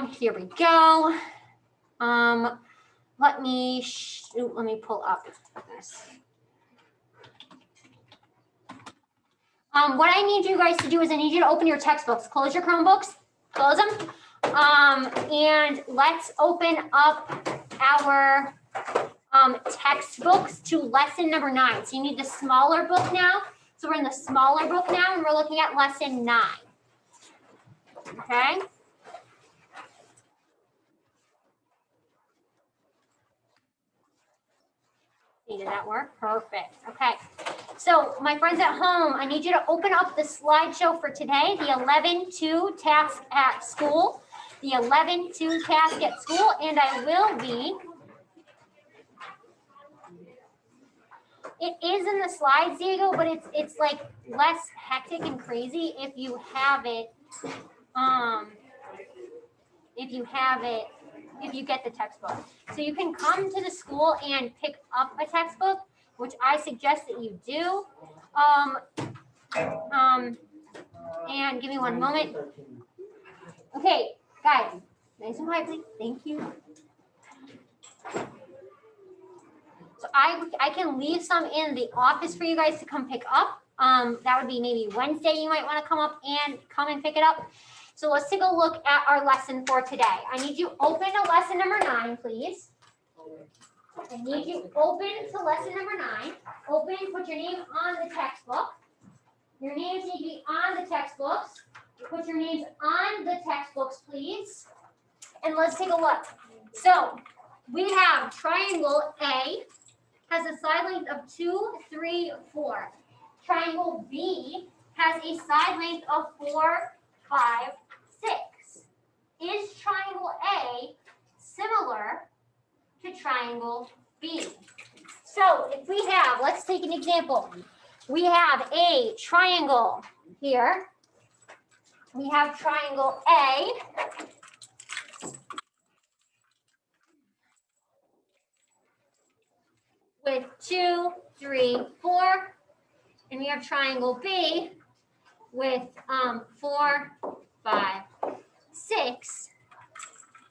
Here we go. Let me pull up this. What I need you guys to do is I need you to open your textbooks. Close your Chromebooks. Close them. And let's open up our textbooks to lesson number 9. So you need the smaller book now. So we're in the smaller book now, and we're looking at lesson 9. Okay. Did that work? Perfect. Okay. So my friends at home, I need you to open up the slideshow for today, the 11-2 task at school. The 11-2 task at school, and I will be. It is in the slides, Diego, but it's like less hectic and crazy if you have it. If you get the textbook. So you can come to the school and pick up a textbook, which I suggest that you do. And give me one moment. Okay, guys, nice and quiet, please. Thank you. So I can leave some in the office for you guys to come pick up. That would be maybe Wednesday. You might want to come and pick it up. So let's take a look at our lesson for today. I need you open to lesson number 9, please. I need you open to lesson number 9. Open, put your name on the textbook. Your names need to be on the textbooks. Put your names on the textbooks, please. And let's take a look. So we have triangle A has a side length of 2, 3, 4. Triangle B has a side length of 4, 5, 6. Is triangle A similar to triangle B? So if we have, let's take an example. We have a triangle here. We have triangle A. With 2, 3, 4. And we have triangle B with 4, 5, 6.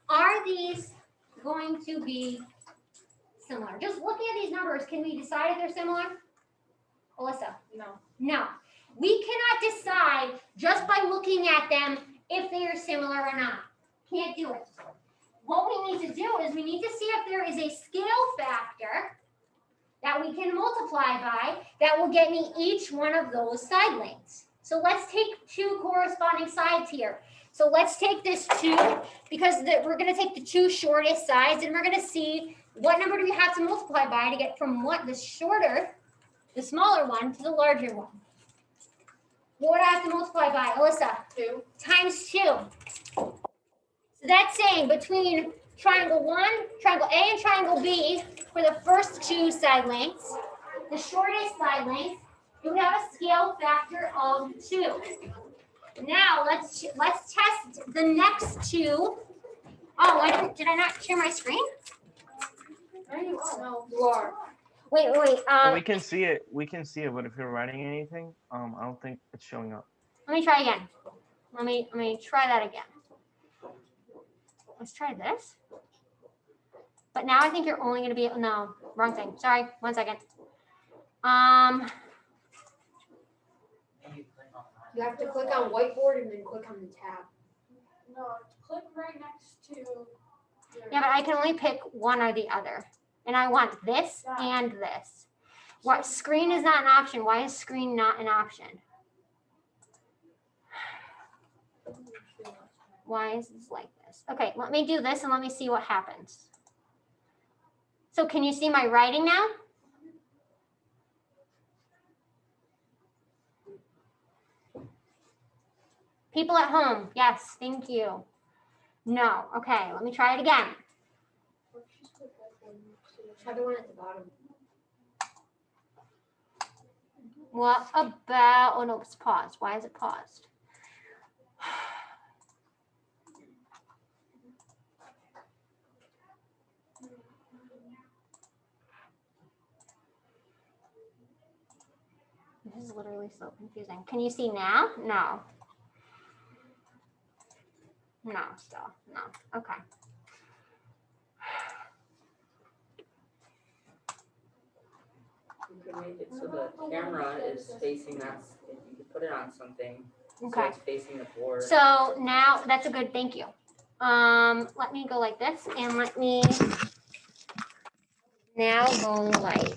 Are these going to be similar? Just looking at these numbers, can we decide if they're similar? Alyssa? No. No. We cannot decide just by looking at them if they are similar or not. Can't do it. What we need to do is we need to see if there is a scale factor that we can multiply by that will get me each one of those side lengths. So let's take 2 corresponding sides here. So let's take this 2 because we're going to take the 2 shortest sides and we're going to see what number do we have to multiply by to get from the smaller one to the larger one. What would I have to multiply by, Alyssa? 2 times 2. So that's saying between triangle A and triangle B, for the first 2 side lengths, the shortest side length, you have a scale factor of 2. Now let's test the next 2. Oh, did I not share my screen? No, you are. Wait. We can see it. But if you're writing anything, I don't think it's showing up. Let me try again. Let me try that again. Let's try this. But now I think you're only going to be, no, wrong thing. Sorry, 1 second. You have to click on whiteboard and then click on the tab. No, click right next to. Yeah, but I can only pick one or the other. And I want this and this. What screen is not an option? Why is screen not an option? Why is this like this? Okay, let me do this and let me see what happens. So can you see my writing now? People at home, yes, thank you. No, okay, let me try it again. Try the one at the bottom. What about, oh no, it's paused. Why is it paused? This is literally so confusing. Can you see now? No. No, still, no, okay. You could make it so the camera is facing that, if you could put it on something, so Okay. it's facing the board. So now, that's a good, thank you. Let me go like this and let me now go like.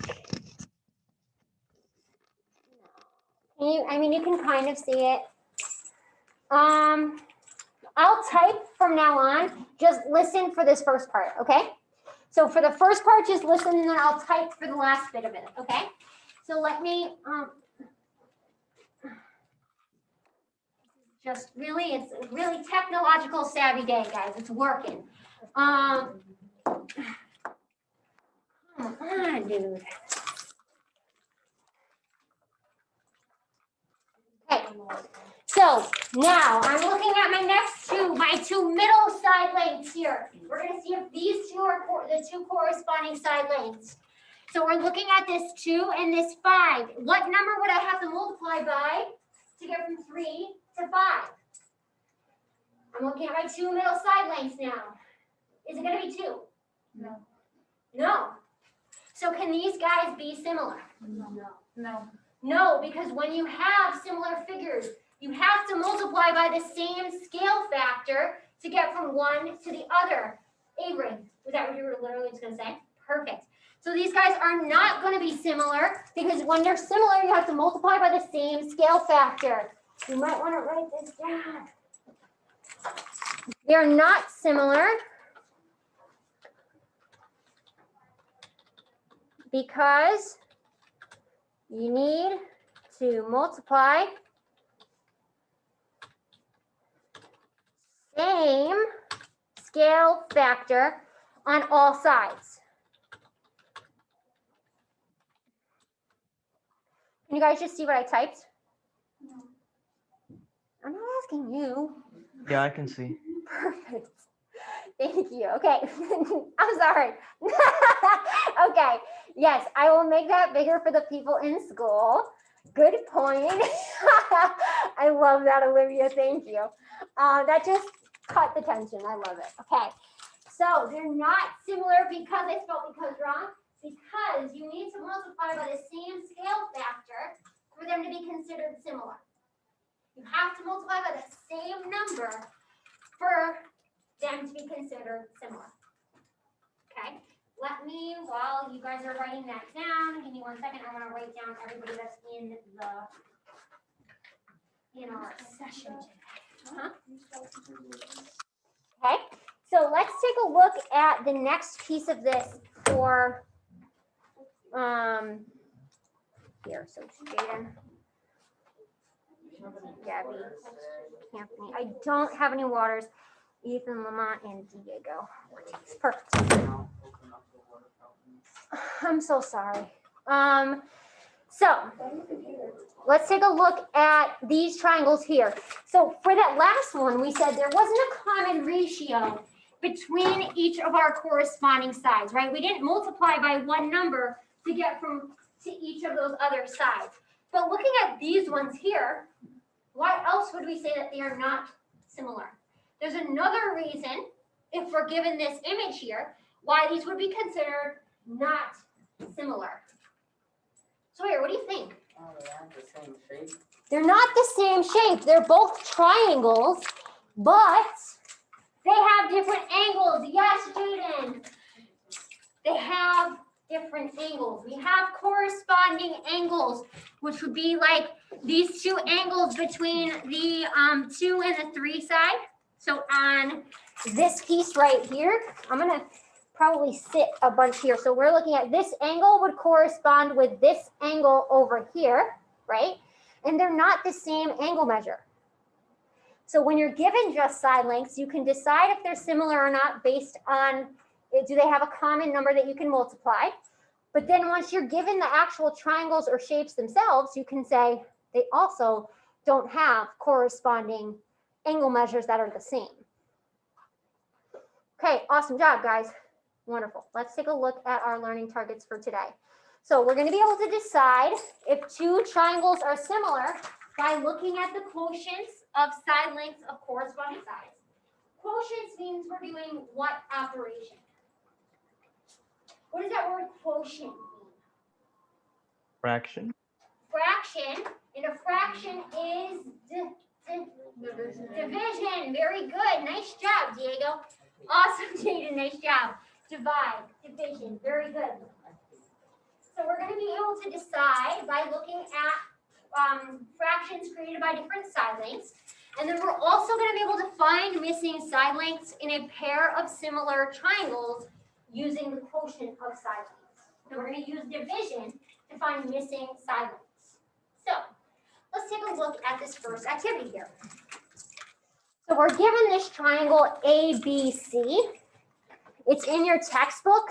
You can kind of see it. I'll type from now on, just listen for this first part, okay? So for the first part, just listen and then I'll type for the last bit of it, okay? So let me, it's a really technological savvy day, guys. It's working. Come on, dude. Okay. So now I'm looking at my two middle side lengths here. We're going to see if these two are the two corresponding side lengths. So we're looking at this 2 and this 5. What number would I have to multiply by to get from 3 to 5? I'm looking at my two middle side lengths now. Is it going to be 2? No. No. So can these guys be similar? No. No, because when you have similar figures, you have to multiply by the same scale factor to get from one to the other. Avery, was that what you were literally just going to say? Perfect. So these guys are not going to be similar because when they're similar, you have to multiply by the same scale factor. You might want to write this down. They're not similar because you need to multiply same scale factor on all sides. Can you guys just see what I typed? No. I'm not asking you. Yeah, I can see. Perfect. Thank you. Okay. I'm sorry. Okay. Yes, I will make that bigger for the people in school. Good point. I love that, Olivia. Thank you. That just cut the tension. I love it. Okay. So they're not similar because I spelled because wrong. Because you need to multiply by the same scale factor for them to be considered similar. You have to multiply by the same number for them to be considered similar. Okay, let me, while you guys are writing that down, give me 1 second. I want to write down everybody that's in our session today. Okay, so let's take a look at the next piece of this for here. So Jaden, Gabby, Anthony. I don't have any waters. Ethan, Lamont, and Diego. Perfect. I'm so sorry. So let's take a look at these triangles here. So for that last one, we said there wasn't a common ratio between each of our corresponding sides, right? We didn't multiply by one number to get to each of those other sides. But looking at these ones here, why else would we say that they are not similar? There's another reason, if we're given this image here, why these would be considered not similar. Sawyer, what do you think? Oh, they have the same shape. They're not the same shape. They're both triangles, but they have different angles. Yes, Jaden. They have different angles. We have corresponding angles, which would be like these two angles between the 2 and the 3 side. So on this piece right here, I'm going to probably sit a bunch here. So we're looking at this angle would correspond with this angle over here, right? And they're not the same angle measure. So when you're given just side lengths, you can decide if they're similar or not based on, do they have a common number that you can multiply? But then once you're given the actual triangles or shapes themselves, you can say they also don't have corresponding angle measures that are the same. Okay, awesome job, guys. Wonderful. Let's take a look at our learning targets for today. So we're going to be able to decide if two triangles are similar by looking at the quotients of side lengths of corresponding sides. this means we're doing what operation? What does that word quotient mean? Fraction. Fraction, and a fraction is division. Very good. Nice job, Diego. Awesome, Jaden. Nice job. Divide, division. Very good. So we're going to be able to decide by looking at fractions created by different side lengths. And then we're also going to be able to find missing side lengths in a pair of similar triangles using the quotient of side lengths. So we're going to use division to find missing side lengths. So let's take a look at this first activity here. So we're given this triangle ABC. It's in your textbook.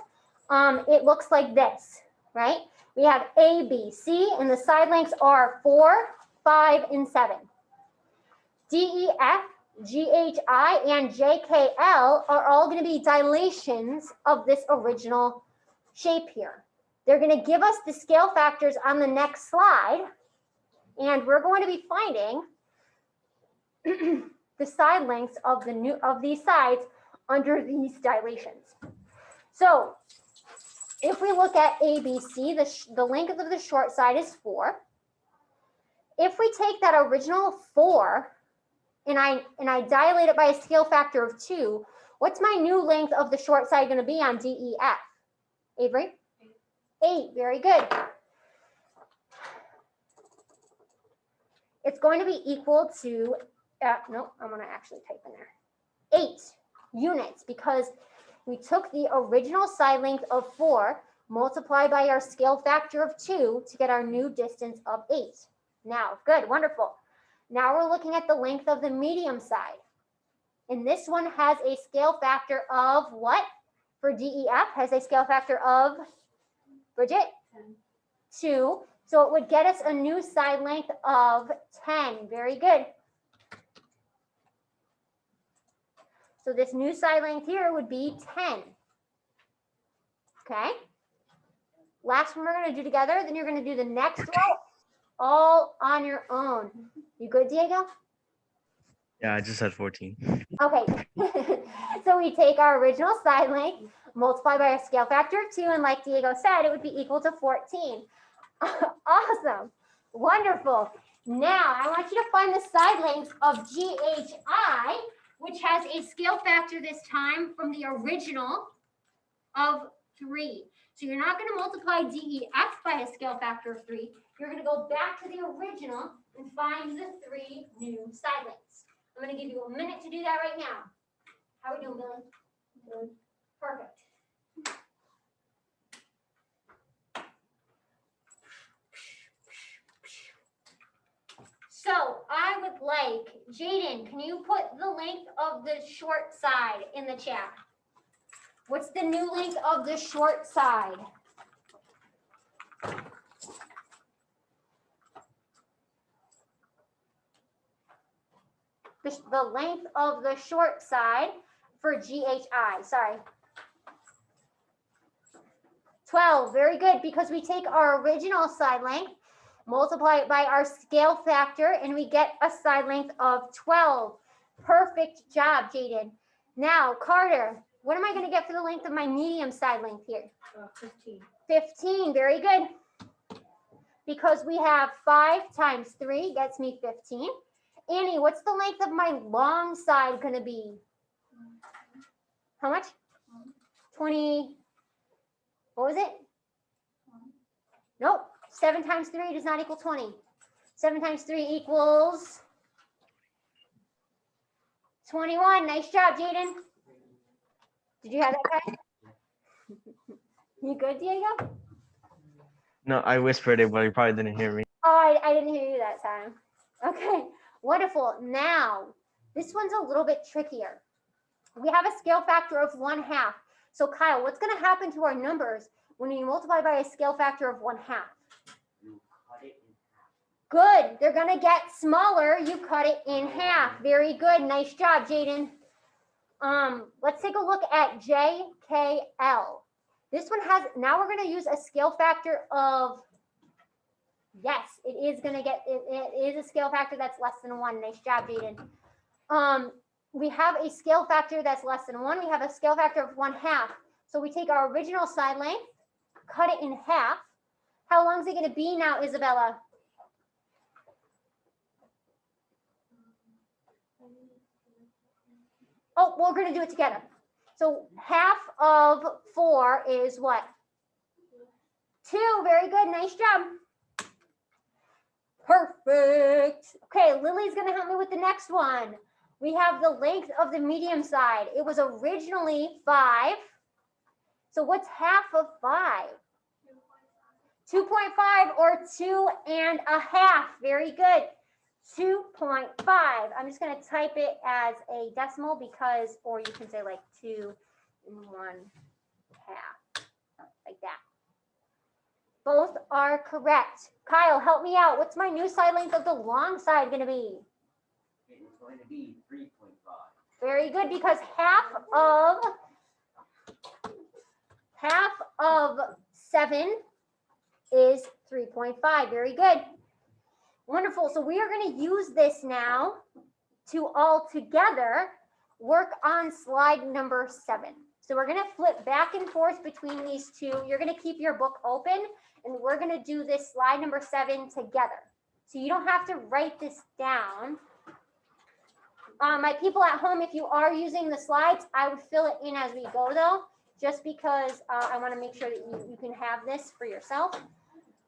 It looks like this, right? We have ABC, and the side lengths are 4, 5, and 7. DEF, GHI, and JKL are all going to be dilations of this original shape here. They're going to give us the scale factors on the next slide, and we're going to be finding the side lengths of these sides under these dilations. So if we look at ABC, the length of the short side is 4. If we take that original 4 and I dilate it by a scale factor of 2, what's my new length of the short side going to be on DEF? Avery? 8. Very good. It's going to be equal to, no, I'm going to actually type in there, 8 units, because we took the original side length of 4 multiplied by our scale factor of 2 to get our new distance of 8. Now, good, wonderful. Now we're looking at the length of the medium side. And this one has a scale factor of what? For DEF, has a scale factor of, Bridget? 2. So it would get us a new side length of 10. Very good. So this new side length here would be 10. Okay. Last one we're going to do together. Then you're going to do the next row all on your own. You good, Diego? Yeah, I just had 14. Okay. So we take our original side length, multiply by a scale factor of 2, and like Diego said, it would be equal to 14. Awesome. Wonderful. Now I want you to find the side lengths of GHI, which has a scale factor this time from the original of 3. So you're not going to multiply DEF by a scale factor of 3. You're going to go back to the original and find the 3 new side lengths. I'm going to give you a minute to do that right now. How are we doing, Billy? Good. Perfect. So I would like, Jaden, can you put the length of the short side in the chat? What's the new length of the short side? The length of the short side for GHI, sorry. 12, very good, because we take our original side length, multiply it by our scale factor, and we get a side length of 12. Perfect job, Jaden. Now, Carter, what am I going to get for the length of my medium side length here? 15. 15, very good. Because we have 5 times 3 gets me 15. Annie, what's the length of my long side going to be? How much? 20. What was it? Nope. 7 times 3 does not equal 20. 7 times 3 equals 21. Nice job, Jaden. Did you have that right? You good, Diego? No, I whispered it, but you probably didn't hear me. Oh, I didn't hear you that time. Okay, wonderful. Now, this one's a little bit trickier. We have a scale factor of 1/2. So Kyle, what's going to happen to our numbers when you multiply by a scale factor of 1/2? You cut it in half. Good. They're going to get smaller. You cut it in half. Very good. Nice job, Jaden. Let's take a look at JKL. This one has, now we're going to use a scale factor of, yes, it is a scale factor that's less than 1. Nice job, Jaden. we have a scale factor that's less than 1. We have a scale factor of 1/2. So we take our original side length, cut it in half. How long is it going to be now, Isabella? Oh, we're going to do it together. So half of 4 is what? 2. Very good. Nice job. Perfect. Okay, Lily's going to help me with the next one. We have the length of the medium side. It was originally 5. So what's half of 5? 2.5 or 2.5. Very good. 2.5. I'm just going to type it as a decimal because, or you can say like 2 1/2, like that. Both are correct. Kyle, help me out. What's my new side length of the long side going to be? It's going to be 3.5. Very good, because half of 7 is 3.5. Very good. Wonderful. So we are going to use this now to all together work on slide number 7. So we're going to flip back and forth between these two. You're going to keep your book open, and we're going to do this slide number 7 together. So you don't have to write this down. My people at home, if you are using the slides, I would fill it in as we go, though, just because I want to make sure that you can have this for yourself.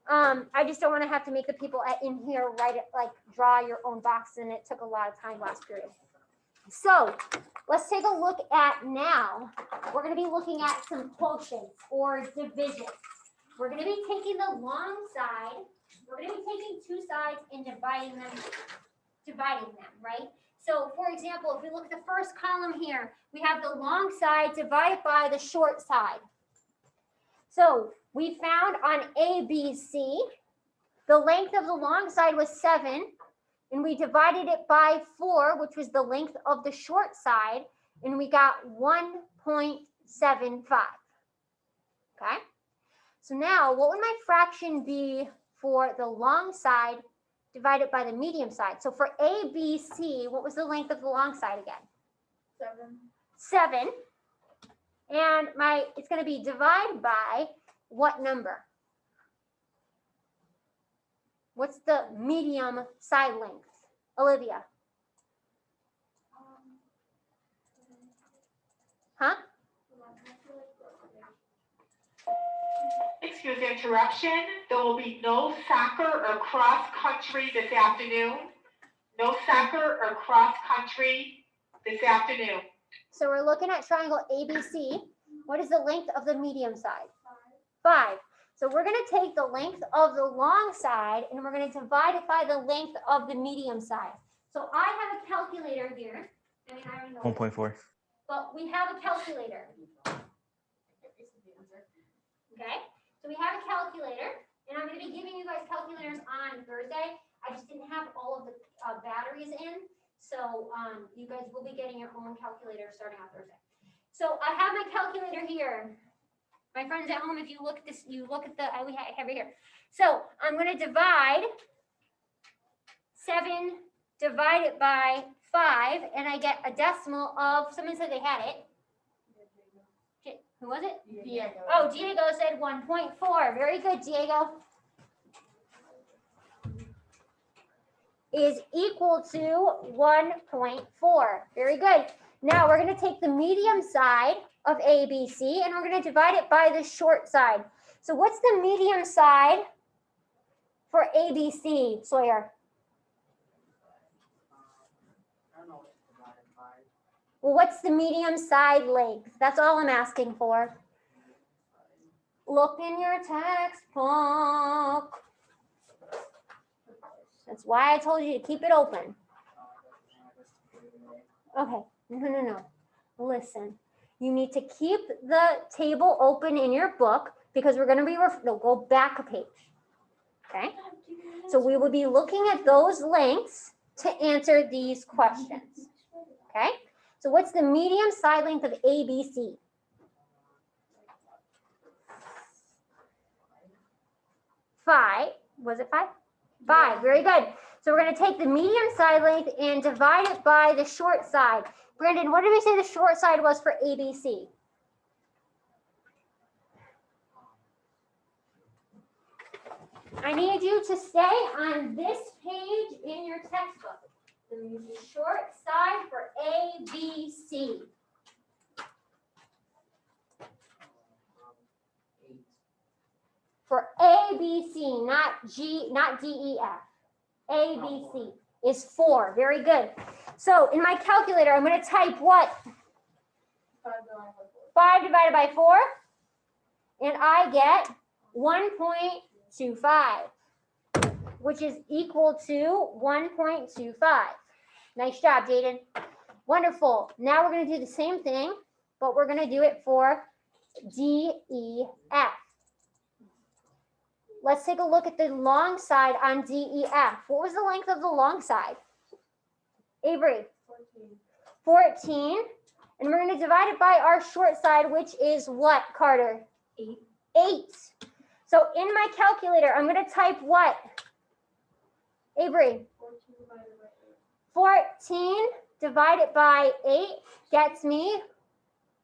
I just don't want to have to make the people in here write it, like draw your own box, and it took a lot of time last period. So let's take a look at now. We're going to be looking at some quotients or divisions. We're going to be taking the long side. We're going to be taking two sides and dividing them, right? So for example, if we look at the first column here, we have the long side divided by the short side. So we found on ABC, the length of the long side was 7, and we divided it by 4, which was the length of the short side, and we got 1.75. Okay? So now, what would my fraction be for the long side divided by the medium side? So for ABC, what was the length of the long side again? 7. And it's going to be divided by what number? What's the medium side length? Olivia? Huh? Excuse the interruption. There will be no soccer or cross country this afternoon. No soccer or cross country this afternoon. So we're looking at triangle ABC. What is the length of the medium side? 5. So we're going to take the length of the long side and we're going to divide it by the length of the medium side. So I have a calculator here. I mean, I don't know. 1.4. But we have a calculator. Okay, so we have a calculator, and I'm going to be giving you guys calculators on Thursday. I just didn't have all of the batteries in, so you guys will be getting your own calculator starting on Thursday. So I have my calculator here. My friends at home, if you look at this, we have it here. So I'm going to divide 7 divided by 5, and I get a decimal of, someone said they had it. Who was it? Diego. Oh, Diego said 1.4. Very good, Diego. Is equal to 1.4. Very good. Now we're going to take the medium side of ABC and we're going to divide it by the short side. So what's the medium side for ABC, Sawyer? Well, what's the medium side length? That's all I'm asking for. Look in your textbook. That's why I told you to keep it open. Okay, no. Listen, you need to keep the table open in your book because we're going to be, go back a page. Okay, so we will be looking at those lengths to answer these questions. Okay. So what's the medium side length of ABC? 5. Was it 5? 5. Very good. So we're going to take the medium side length and divide it by the short side. Brandon, what did we say the short side was for ABC? I need you to stay on this page in your textbook. The short side for ABC. For ABC, not DEF. ABC is 4. Very good. So in my calculator, I'm going to type what? 5 divided by 4. And I get 1.25, which is equal to 1.25. Nice job, Jaden. Wonderful. Now we're going to do the same thing, but we're going to do it for DEF. Let's take a look at the long side on DEF. What was the length of the long side? Avery? 14. And we're going to divide it by our short side, which is what, Carter? 8. So in my calculator, I'm going to type what? Avery? 14 divided by 8 gets me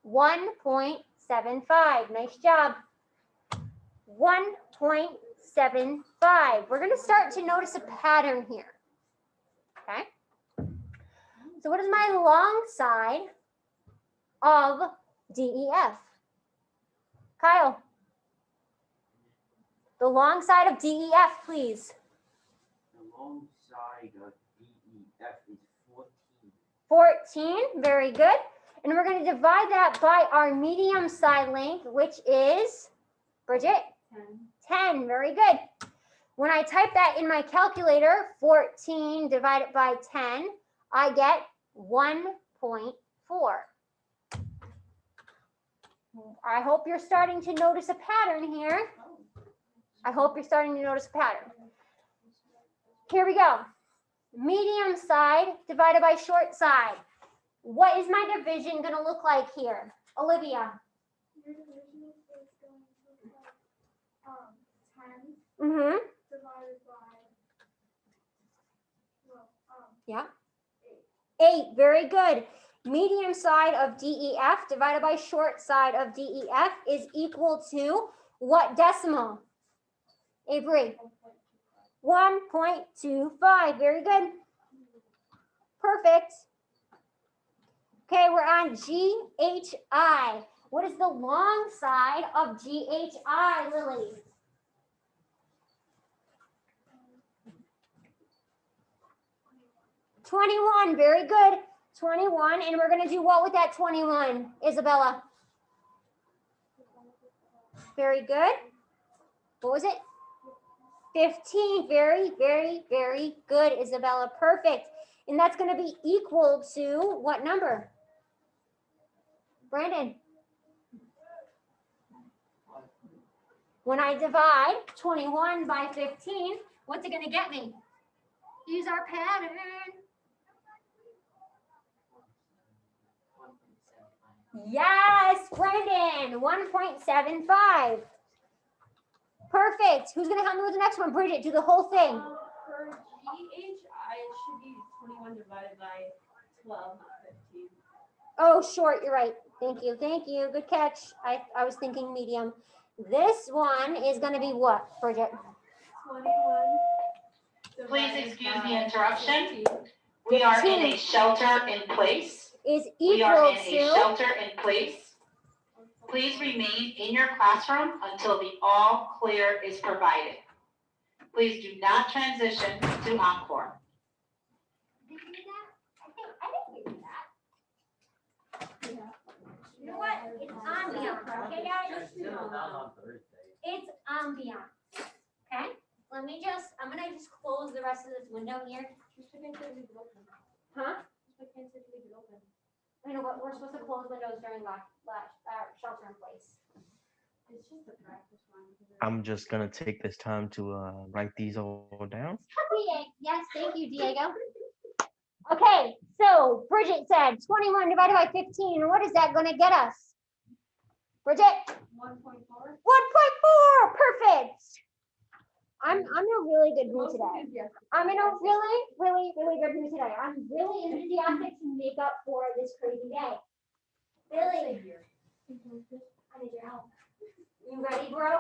1.75. Nice job. 1.75. We're going to start to notice a pattern here. Okay. So what is my long side of DEF? Kyle. The long side of DEF, please. The long side of DEF is 14, very good. And we're going to divide that by our medium side length, which is, Bridget? 10, very good. When I type that in my calculator, 14 divided by 10, I get 1.4. I hope you're starting to notice a pattern here. Here we go. Medium side divided by short side. What is my division going to look like here? Olivia? Your division is going to look like 10 Mm-hmm. divided by, Yeah. 8, very good. Medium side of DEF divided by short side of DEF is equal to what decimal? Avery? 1.25, very good. Perfect. Okay, we're on GHI. What is the long side of GHI, Lily? 21, very good. 21, and we're going to do what with that 21, Isabella? Very good. What was it? 15, very, very, very good, Isabella, perfect. And that's going to be equal to what number? Brandon? When I divide 21 by 15, what's it going to get me? Use our pattern. Yes, Brandon, 1.75. Perfect. Who's going to help me with the next one? Bridget, do the whole thing. For GHI, it should be 21 divided by 12, not 15. Oh, short, you're right. Thank you. Thank you. Good catch. I was thinking medium. This one is going to be what, Bridget? 21. Please divided excuse by the interruption. 15. We are in a shelter in place. Is We are equal in a to, shelter in place. Please remain in your classroom until the all clear is provided. Please do not transition to Encore. did you do that? I think you did that. You know what? It's ambient. Okay, guys? It's ambient. Okay? I'm going to just close the rest of this window here. Huh? I know, but we're supposed to close windows during shelter in place. It's just a practice one. I'm just gonna take this time to write these all down. Yes, thank you, Diego. Okay, so Bridget said 21 divided by 15. What is that going to get us? Bridget? 1.4. 1.4. Perfect. I'm in a really good mood today. I'm in a really good mood today. I'm really enthusiastic to make up for this crazy day. Billy, I need your help. You ready, bro?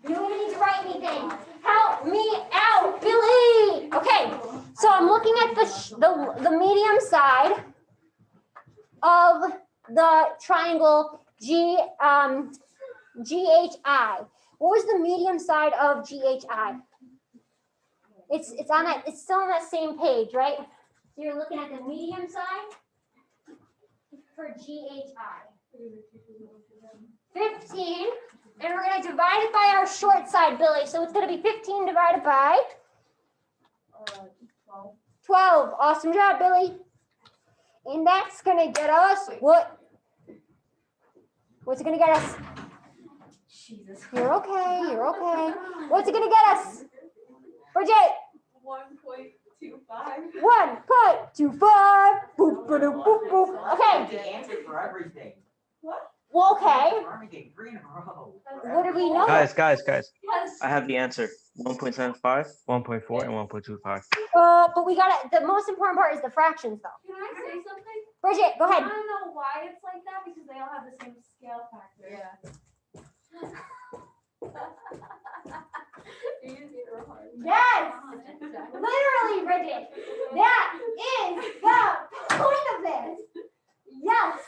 You don't even need to write anything. Help me out, Billy. Okay, so I'm looking at the medium side of the triangle GHI. What was the medium side of GHI? It's on that. It's still on that same page, right? So you're looking at the medium side for GHI. 15, and we're going to divide it by our short side, Billy. So it's going to be 15 divided by 12. Awesome job, Billy. And that's going to get us what? What's it going to get us? Jesus. You're okay. You're okay. What's it going to get us? Bridget? 1.25. 1.25. Boop, boop, boop, boop. Okay. The answer for everything. Well, okay. Farming 3 in a row. What do we know? Guys. Yes. I have the answer. 1.75, 1.4, and 1.25. But we got it. The most important part is the fractions, though. Can I say something? Bridget, go I ahead. don't know why it's like that because they all have the same scale factor. Yeah. Yes. Literally, Bridget. That is the point of this. Yes.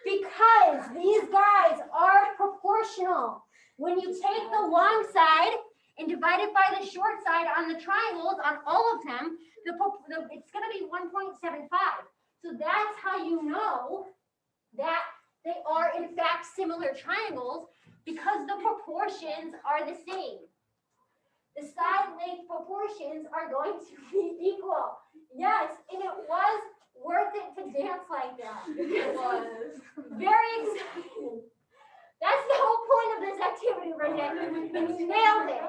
Because these guys are proportional. When you take the long side and divide it by the short side on the triangles, on all of them, it's going to be 1.75. So that's how you know that they are in fact similar triangles, because the proportions are the same. The side length proportions are going to be equal. Yes, and it was worth it to dance like that. It was. Very exciting. That's the whole point of this activity, Bridget. And you nailed it.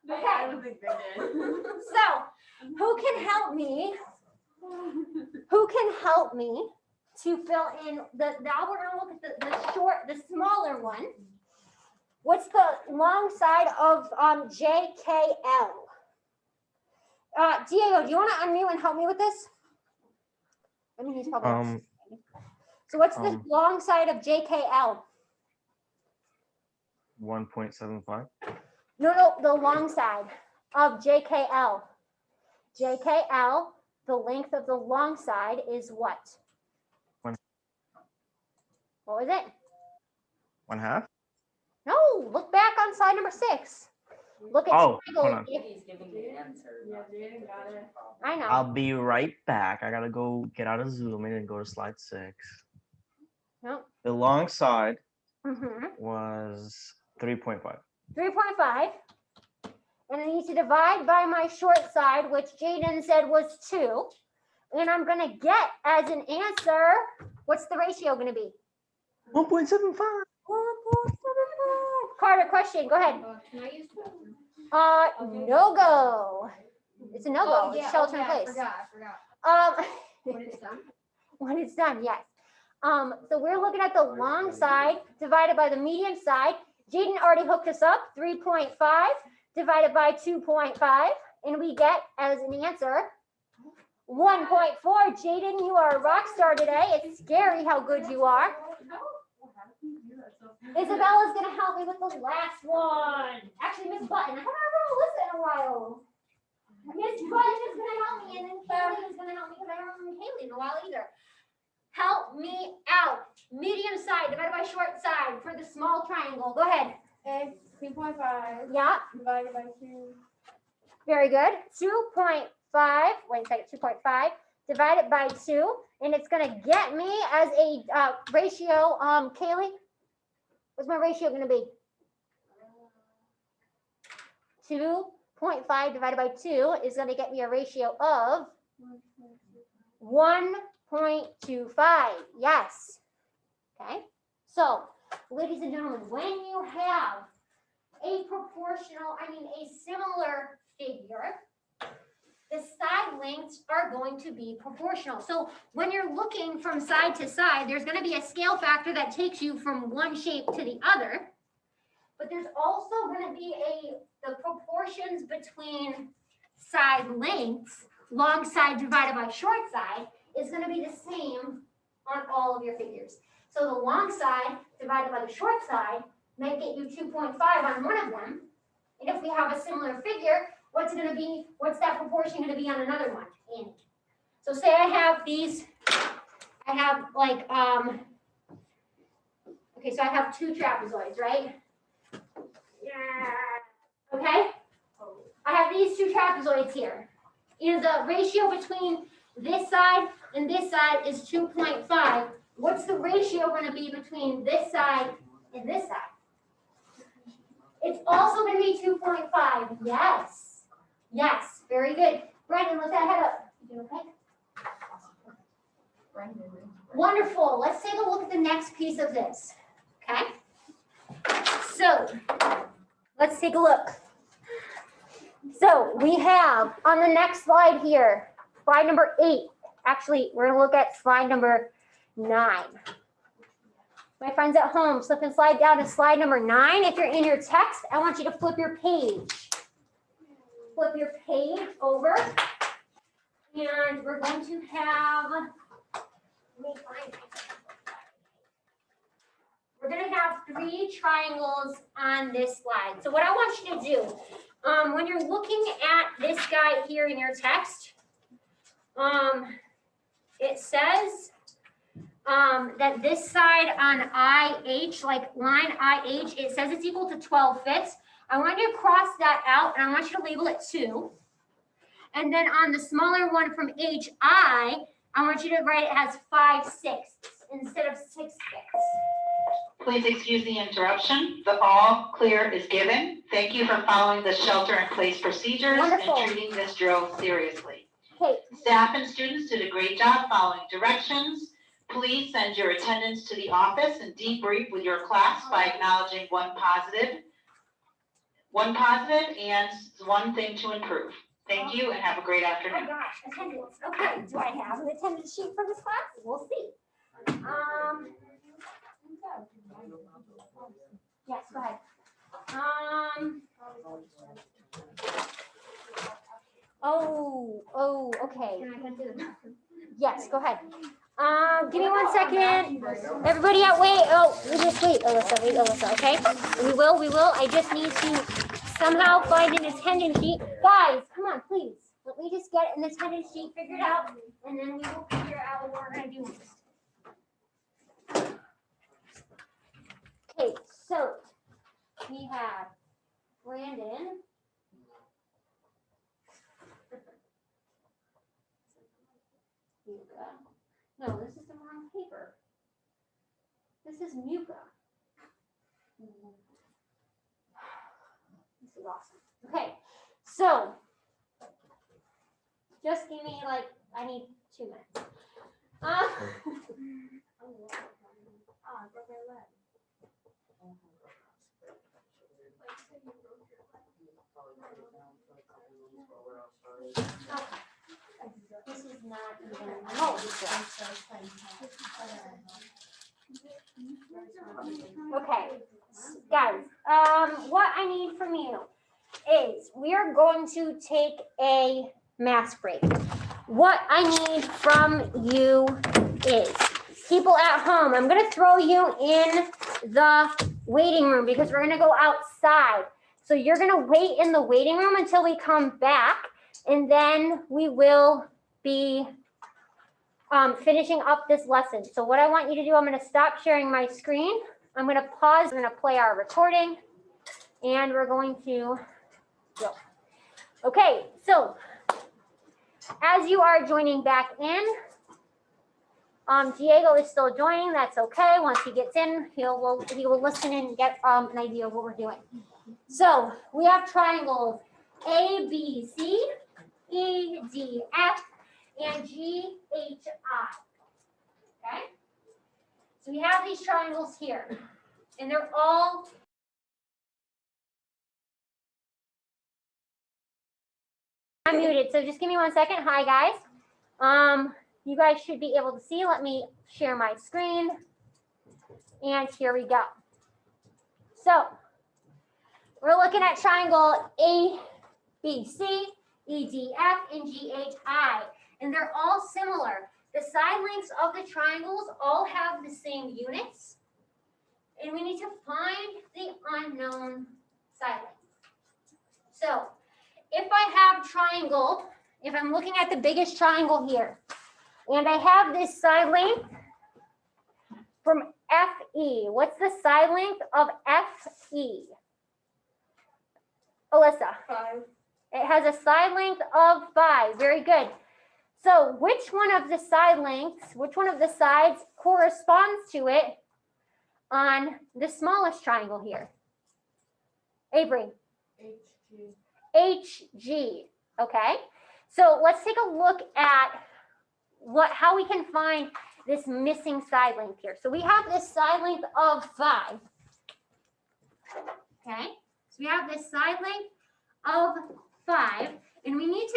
I don't think they did. So, who can help me? Who can help me to fill in the? Now we're gonna look at the smaller one. What's the long side of JKL? Diego, do you want to unmute and help me with this? I mean, he's probably. So what's the long side of JKL? 1.75. No, the long side of JKL. JKL, the length of the long side is what? One. What was it? 1/2. No, look back on slide number 6. Look at Oh, triangle. hold on. He's giving the answer. Yeah, Jaden got it. I know. I'll be right back. I gotta go get out of Zoom and go to slide 6. No. The long side Mm-hmm. was 3.5. 3.5. And I need to divide by my short side, which Jaden said was 2. And I'm going to get as an answer, what's the ratio going to be? 1.75. 1.75. Carter, question. Go ahead. Can I use the bathroom? No go. It's a no go. It's shelter in I place. forgot. When it's done? When it's done, yes. So we're looking at the long side divided by the medium side. Jaden already hooked us up, 3.5 divided by 2.5, and we get as an answer 1.4. Jaden, you are a rock star today. It's scary how good you are. Isabella's gonna help me with the last one. Actually, Miss Button. I haven't heard Alyssa in a while. Miss Button is gonna help me, and then Kaylee is gonna help me because I haven't heard Kaylee in a while either. Help me out. Medium side divided by short side for the small triangle. Go ahead. Okay, 2.5 Yeah, divided by 2. very good. 2.5. Wait a second. 2.5 divided by 2, and it's gonna get me as a ratio. Kaylee, what's my ratio gonna be? 2.5 divided by 2 is gonna get me a ratio of 1.25. Yes. Okay. So, ladies and gentlemen, when you have a similar figure, the side lengths are going to be proportional. So when you're looking from side to side, there's going to be a scale factor that takes you from one shape to the other. but there's also gonna be the proportions between side lengths, long side divided by short side, is gonna be the same on all of your figures. So the long side divided by the short side may get you 2.5 on one of them. And if we have a similar figure, what's that proportion gonna be on another one? So say I have these, I have like, okay, so I have two trapezoids, right? Yeah. Okay? I have these two trapezoids here. And the ratio between this side and this side is 2.5. What's the ratio going to be between this side and this side? It's also going to be 2.5. Yes. Yes. Very good. Brandon, lift that head up. You doing okay? Wonderful. Let's take a look at the next piece of this. Okay? So, let's take a look. So, we have on the next slide here, slide number 8. Actually, we're going to look at slide number 9. My friends at home, slip and slide down to slide number 9. If you're in your text, I want you to flip your page. Flip your page over. And we're going to have, we're going to have 3 triangles on this slide. So what I want you to do, when you're looking at this guy here in your text, it says that this side on IH, like line IH, it says it's equal to 12 fifths. I want you to cross that out and I want you to label it 2. And then on the smaller one from HI, I want you to write it as 5/6 instead of 6 fifths. Please excuse the interruption. The all clear is given. Thank you for following the shelter-in-place procedures Wonderful. and treating this drill seriously. Okay, Staff and students did a great job following directions. Please send your attendance to the office and debrief with your class by acknowledging one positive and one thing to improve. Thank you and have a great oh afternoon. gosh, attendance. Okay, do I have an attendance sheet for this class? We'll see. Yes, go ahead. Okay. Yes, go ahead. Give me 1 second. Everybody out, wait. Just wait, Alyssa, okay? We will. I just need to somehow find an attendance sheet. Guys, come on, please. Let me just get an attendance sheet figured out, and then we will figure out what we're gonna do next. Okay, so we have Brandon. Muka. No, this is the wrong paper. This is Muka. This is awesome. Okay, so just give me I need 2 minutes. This is not even, no, okay, guys, what I need from you is we are going to take a math break. What I need from you is people at home, I'm going to throw you in the waiting room because we're going to go outside. So you're going to wait in the waiting room until we come back, and then we will be finishing up this lesson. So what I want you to do, I'm going to stop sharing my screen. I'm going to pause. We're going to play our recording, and we're going to go. Okay, so as you are joining back in, Diego is still joining. That's okay. Once he gets in, he will listen and get an idea of what we're doing. So we have triangles A, B, C, E, D, F, and G, H, I. Okay? So we have these triangles here, and they're all I'm muted, so just give me 1 second. Hi, guys. You guys should be able to see. Let me share my screen. And here we go. So We're looking at triangle ABC, EDF, and GHI, and they're all similar. The side lengths of the triangles all have the same units, and we need to find the unknown side length. So if I have triangle, if I'm looking at the biggest triangle here, and I have this side length from FE, what's the side length of FE? Alyssa? 5. It has a side length of 5. Very good. So which one of the side lengths, which one of the sides corresponds to it on the smallest triangle here? Avery? HG. Okay. So let's take a look at how we can find this missing side length here. So we have this side length of 5. Okay. So we have this side length of 5, and we need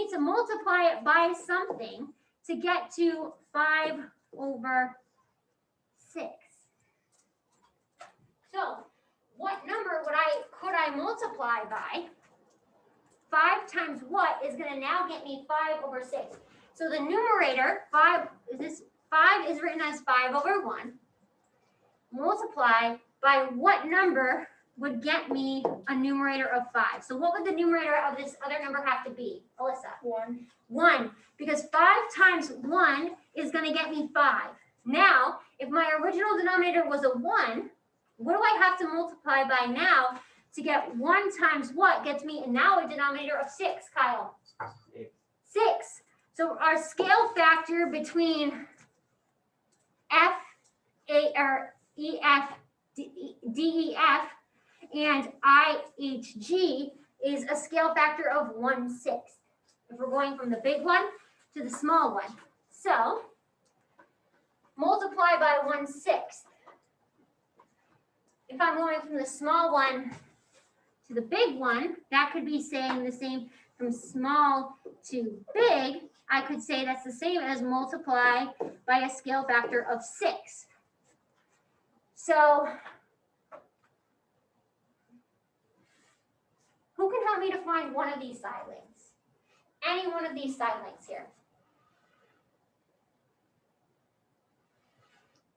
to multiply it by something to get to 5 over 6. So what number could I multiply by? 5 times what is going to now get me 5 over 6? So the numerator, 5 is written as 5 over 1. Multiply by what number would get me a numerator of 5? So what would the numerator of this other number have to be, Alyssa? 1. 1, because 5 times 1 is going to get me 5. Now, if my original denominator was a 1, what do I have to multiply by now to get 1 times what gets me now a denominator of 6, Kyle? 6. So our scale factor between DEF and IHG is a scale factor of 1/6. If we're going from the big one to the small one. So multiply by 1/6. If I'm going from the small one to the big one, that could be saying the same from small to big. I could say that's the same as multiply by a scale factor of 6. So who can help me to find one of these side lengths? Any one of these side lengths here.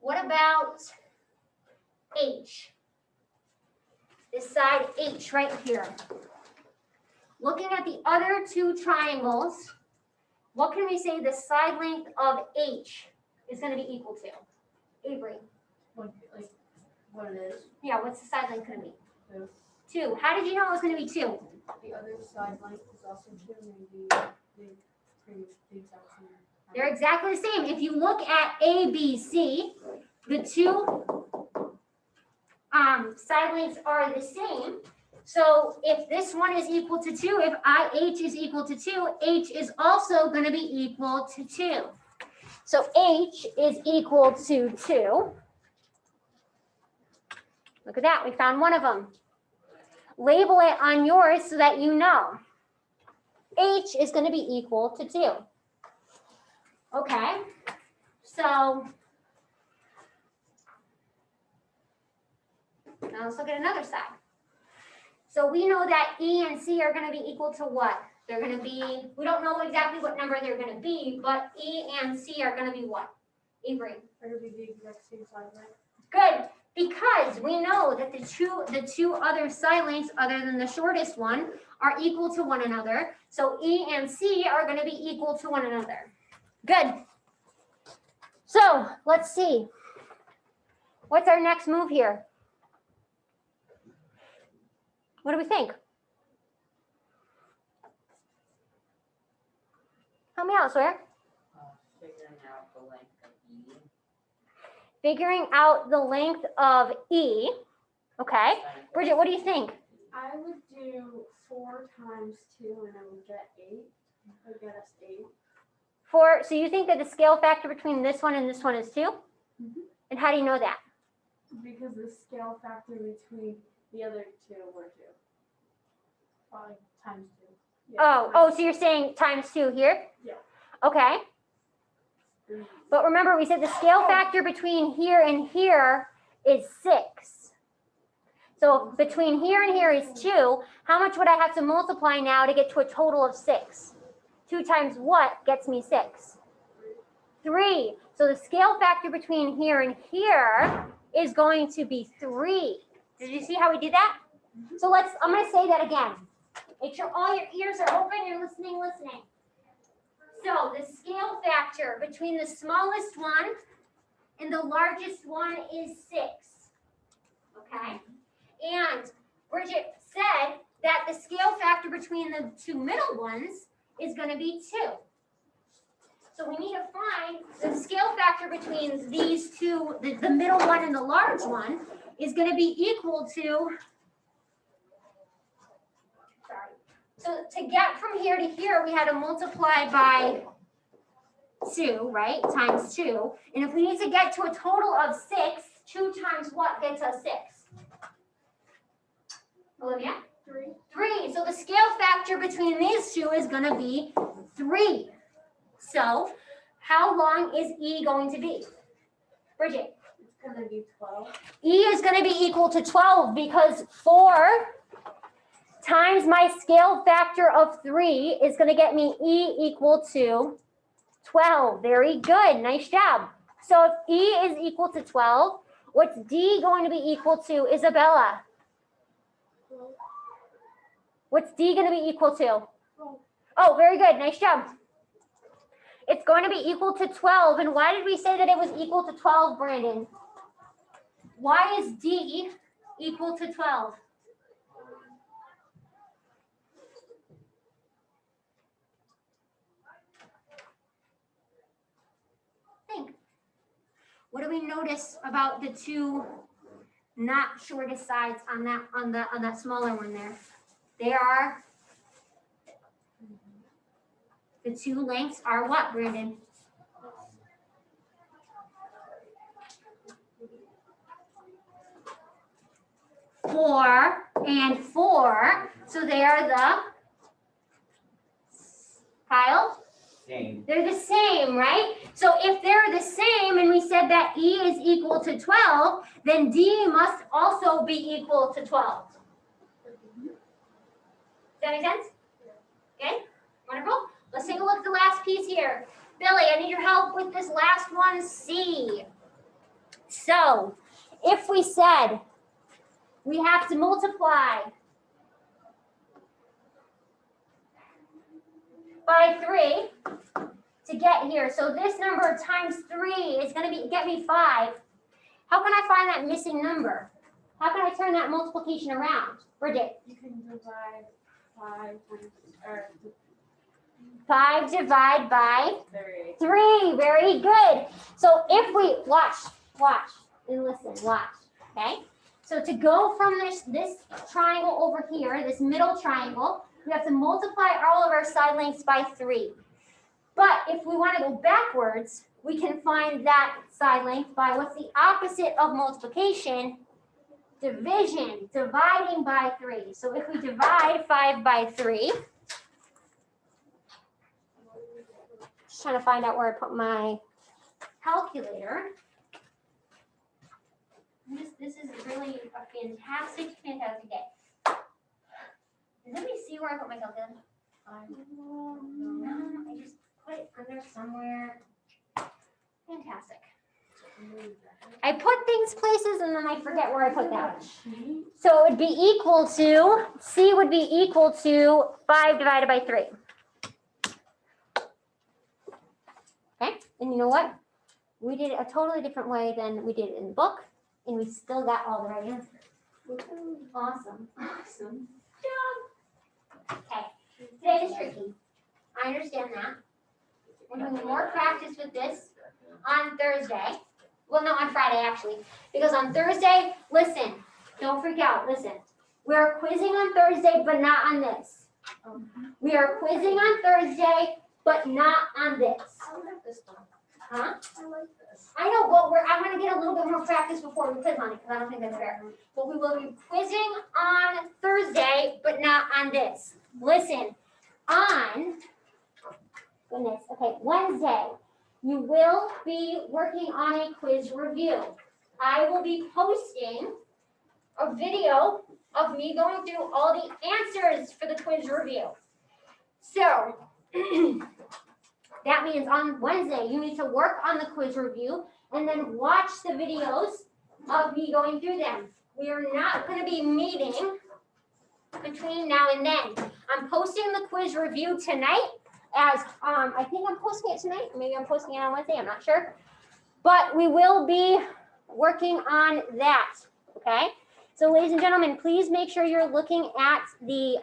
What about H? This side H right here. Looking at the other two triangles, what can we say the side length of H is going to be equal to? Avery. What it is. Yeah, what's the side length going to be? 2. 2. How did you know it was going to be 2? The other side length is also 2, maybe the exact same. They're exactly the same. If you look at ABC, the two side lengths are the same. So if this one is equal to 2, if IH is equal to 2, H is also going to be equal to 2. So H is equal to 2. Look at that. We found one of them. Label it on yours so that you know. H is going to be equal to 2. Okay. So now let's look at another side. So we know that E and C are going to be equal to what? They're going to be, we don't know exactly what number they're going to be, but E and C are going to be what? Avery. They're going to be the exact same side length. Good, because we know that the two other side lengths other than the shortest one are equal to one another. So E and C are going to be equal to one another. Good. So let's see. What's our next move here? What do we think? Help me out, Sawyer. Figuring out the length of E. Figuring out the length of E. Okay. Bridget, what do you think? I would do 4 times 2 and I would get 8. I would get us 8. So you think that the scale factor between this one and this one is 2? Mhm. And how do you know that? Because the scale factor between the other 2 were 2. Probably times 2. Yeah, So you're saying times 2 here? Yeah. Okay. But remember, we said the scale factor between here and here is 6. So between here and here is 2. How much would I have to multiply now to get to a total of 6? 2 times what gets me 6? 3. So the scale factor between here and here is going to be 3. Did you see how we did that? So I'm going to say that again. Make sure all your ears are open, you're listening. So the scale factor between the smallest one and the largest one is 6. Okay? And Bridget said that the scale factor between the two middle ones is going to be 2. So we need to find the scale factor between these two, the middle one and the large one, is going to be equal to, so to get from here to here, we had to multiply by 2, right? Times 2. And if we need to get to a total of 6, 2 times what gets us 6? Olivia? 3. So the scale factor between these two is going to be 3. So how long is E going to be? Bridget? It's gonna be 12. E is going to be equal to 12 because 4 times my scale factor of 3 is going to get me E equal to 12. Very good. Nice job. So if E is equal to 12, what's D going to be equal to, Isabella? What's D going to be equal to? Oh, very good. Nice job. It's going to be equal to 12. And why did we say that it was equal to 12, Brandon? Why is D equal to 12? Think. What do we notice about the two not shortest sides on that smaller one there? They are, the two lengths are what, Brandon? Four and 4. So they are the, Kyle? Same. They're the same, right? So if they're the same and we said that E is equal to 12, then D must also be equal to 12. Does that make sense? Okay, wonderful. Let's take a look at the last piece here. Billy, I need your help with this last one, C. So if we said we have to multiply by 3 to get here. So this number times 3 is going to get me 5. How can I find that missing number? How can I turn that multiplication around? Bridget? You can divide 5 or 5 divide by 3. 3. Very good. So if we watch and listen, okay? So to go from this triangle over here, this middle triangle, we have to multiply all of our side lengths by 3. But if we want to go backwards, we can find that side length by what's the opposite of multiplication? Division, dividing by 3. So if we divide 5 by 3, just trying to find out where I put my calculator. This is really a fantastic day. Does anybody see where I put my calculator? No, I just put it under somewhere. Fantastic. I put things places and then I forget where I put them. So it would be equal to, C would be equal to 5 divided by 3. Okay, and you know what? We did it a totally different way than we did it in the book, and we still got all the right answers. Awesome. Awesome. Okay, today is tricky. I understand that. We're doing more practice with this on Thursday. Well, no, on Friday, actually. Because on Thursday, listen, don't freak out, listen. We are quizzing on Thursday, but not on this. We are quizzing on Thursday, but not on this. I like this one. Huh? I like this. I know, well, I'm going to get a little bit more practice before we quiz on it, because I don't think that's fair. But we will be quizzing on Thursday, but not on this. Listen, on, goodness, okay, Wednesday, you will be working on a quiz review. I will be posting a video of me going through all the answers for the quiz review. So that means on Wednesday, you need to work on the quiz review and then watch the videos of me going through them. We are not going to be meeting between now and then. I'm posting the quiz review tonight as, I think I'm posting it tonight. Maybe I'm posting it on Wednesday. I'm not sure. But we will be working on that. Okay. So ladies and gentlemen, please make sure you're looking at the